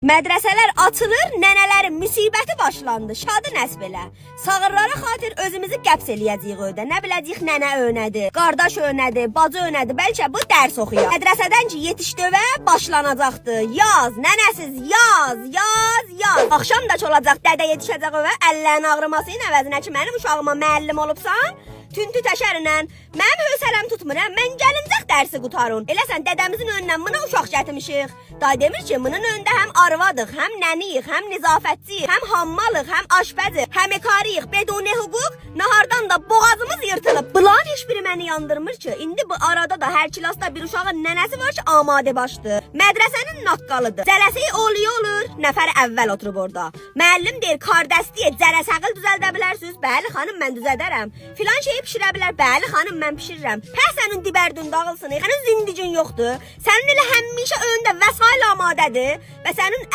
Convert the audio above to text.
Mədrəsələr açılır, nənələrin müsibəti başlandı. Şadı nəsb elə. Sağırlara xatir özümüzü qəps eləyəcəyik ödə. Nə biləcəyik nənə önədir, qardaş önədir, bacı önədir. Bəlkə bu dərs oxuyaq. Mədrəsədən ki yetişdövə başlanacaqdı. Yaz, nənəsiz yaz. Axşam da olacaq, dədə yetişəcək övə. Əllərin ağrımasının əvəzinə ki mənim uşağıma müəllim olubsan, tüntü təşərinlə. Mənim hövsələm tutmur, mən gəlincək dərsi qutarın. Eləsən dədəmizin önündən buna uşaq gətirmişik. Day demir ki, bunun önündə həm arvadıq, həm nəniyik, həm nizafətçiyik, həm hammalıq, həm aşpəzik, həm ekariyik, beduni hüquq, nahardan da boğazımız yırtılıb. Bunların heç biri məni yandırmır ki, indi bu arada da hər kilasda bir uşağın nənəsi var ki, amadə başdır. Mədrəsənin naqqalıdır. Cələsi olur, nəfər əvvəl oturub orada. Müəllim deyir, kardəstiyə cərəsəqil düzəldə bilərsiniz. Bəli xanım, mən düzədərəm. Filan şeyi pişirə bilər. Bəli xanım, mən pişirirəm. Hə sənin dibərdün dağılsın. Sənin zindigin yoxdur. Sənin elə həmişə önündə vəsail amadədir və sənin